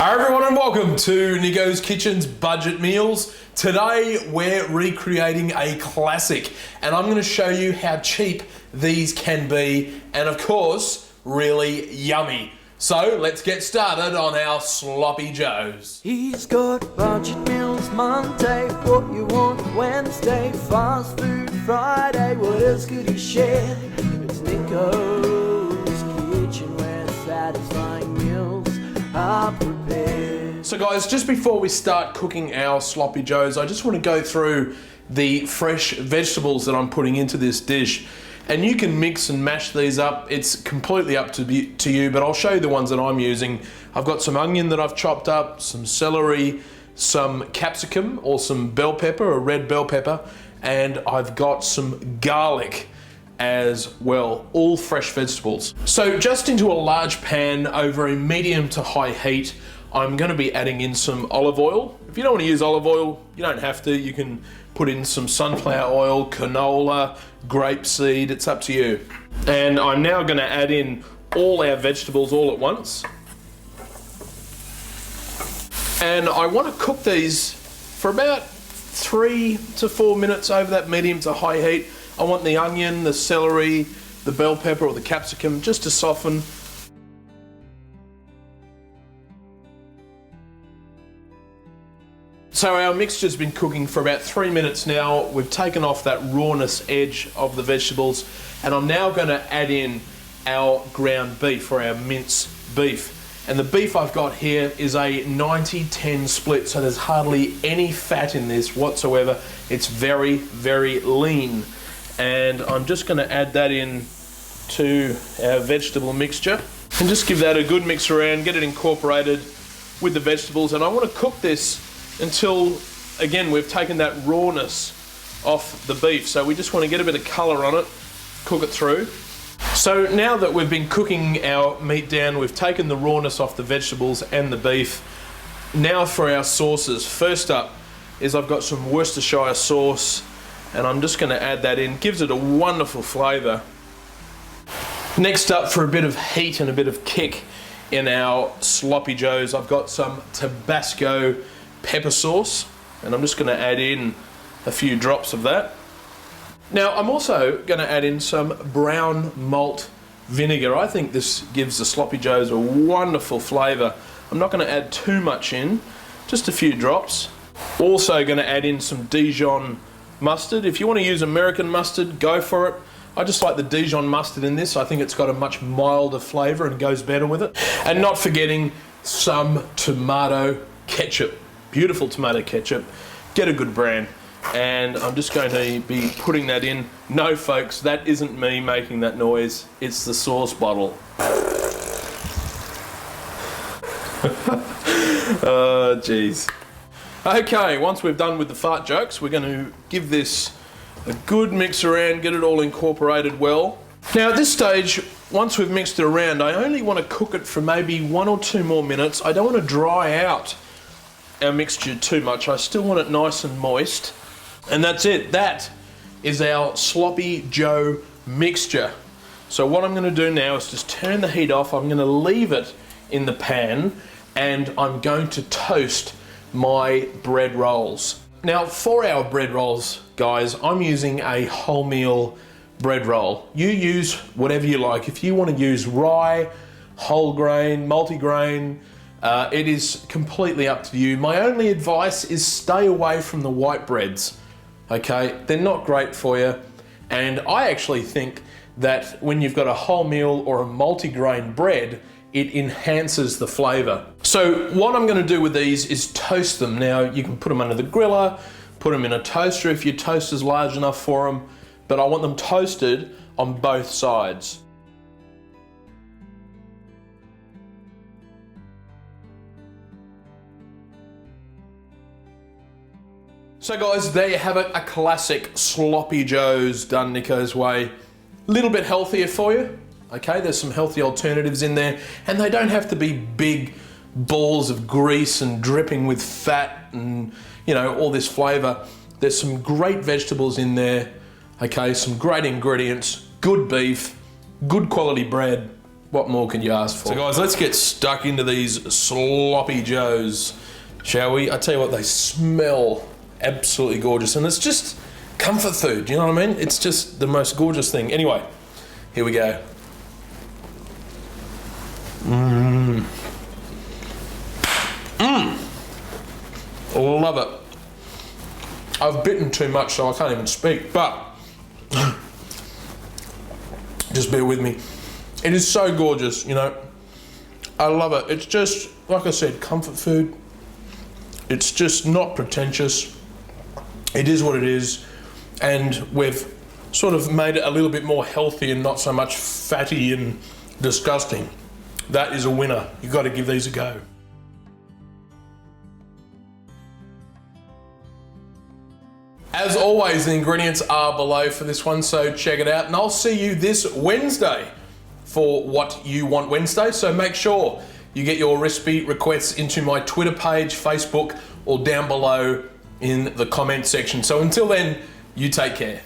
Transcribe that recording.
Hi everyone and welcome to Nicko's Kitchen's Budget Meals. Today we're recreating a classic and I'm going to show you how cheap these can be and of course really yummy. So let's get started on our sloppy joes. He's got budget meals Monday, what you want Wednesday, fast food Friday, what else could he share? It's Nicko's Kitchen where satisfying meals are prepared. So guys, just before we start cooking our sloppy joes, I just want to go through the fresh vegetables that I'm putting into this dish. And you can mix and mash these up. It's completely up to you, but I'll show you the ones that I'm using. I've got some onion that I've chopped up, some celery, some capsicum or some bell pepper, a red bell pepper, and I've got some garlic as well, all fresh vegetables. So just into a large pan over a medium to high heat, I'm going to be adding in some olive oil. If you don't want to use olive oil, you don't have to. You can put in some sunflower oil, canola, grapeseed, it's up to you. And I'm now going to add in all our vegetables all at once. And I want to cook these for about 3 to 4 minutes over that medium to high heat. I want the onion, the celery, the bell pepper or the capsicum just to soften. So our mixture's been cooking for about 3 minutes now. We've taken off that rawness edge of the vegetables and I'm now going to add in our ground beef or our mince beef. And the beef I've got here is a 90-10 split, so there's hardly any fat in this whatsoever. It's very, very lean. And I'm just going to add that in to our vegetable mixture and just give that a good mix around, get it incorporated with the vegetables. And I want to cook this until, again, we've taken that rawness off the beef. So we just want to get a bit of colour on it, cook it through. So now that we've been cooking our meat down, we've taken the rawness off the vegetables and the beef. Now for our sauces. First up is I've got some Worcestershire sauce and I'm just going to add that in. Gives it a wonderful flavour. Next up, for a bit of heat and a bit of kick in our sloppy joes, I've got some tabasco pepper sauce and I'm just going to add in a few drops of that. Now I'm also going to add in some brown malt vinegar. I think this gives the sloppy joes a wonderful flavour. I'm not going to add too much in, just a few drops. Also going to add in some Dijon mustard. If you want to use American mustard, go for it. I just like the Dijon mustard in this. I think it's got a much milder flavour and goes better with it. And not forgetting some tomato ketchup. Beautiful tomato ketchup. Get a good brand. And I'm just going to be putting that in. No folks, that isn't me making that noise. It's the sauce bottle. Oh, jeez. Okay, once we've done with the fart jokes, we're going to give this a good mix around, get it all incorporated well. Now at this stage, once we've mixed it around, I only want to cook it for maybe 1 or 2 more minutes. I don't want to dry out our mixture too much. I still want it nice and moist. And that's it. That is our sloppy joe mixture. So what I'm going to do now is just turn the heat off. I'm going to leave it in the pan and I'm going to toast my bread rolls. Now for our bread rolls, guys, I'm using a wholemeal bread roll. You use whatever you like. If you want to use rye, whole grain, multigrain, it is completely up to you. My only advice is stay away from the white breads. Okay, they're not great for you. And I actually think that when you've got a wholemeal or a multigrain bread, it enhances the flavour. So what I'm going to do with these is toast them. Now you can put them under the griller, put them in a toaster if your toaster's large enough for them, but I want them toasted on both sides. So guys, there you have it, a classic sloppy joes done Nicko's way. Little bit healthier for you. Okay, there's some healthy alternatives in there and they don't have to be big balls of grease and dripping with fat and, you know, all this flavour. There's some great vegetables in there, okay, some great ingredients, good beef, good quality bread, What more can you ask for? So guys, let's get stuck into these sloppy joes, shall we? I tell you what, they smell absolutely gorgeous, and it's just comfort food, you know what I mean? It's just the most gorgeous thing. Anyway, here we go. Love it. I've bitten too much, so I can't even speak, but just bear with me. It is so gorgeous, you know. I love it. It's just, like I said, comfort food. It's just not pretentious. It is what it is. And we've sort of made it a little bit more healthy and not so much fatty and disgusting. That is a winner. You've got to give these a go. As always, the ingredients are below for this one, so check it out. And I'll see you this Wednesday for What You Want Wednesday. So make sure you get your recipe requests into my Twitter page, Facebook, or down below in the comment section. So until then, you take care.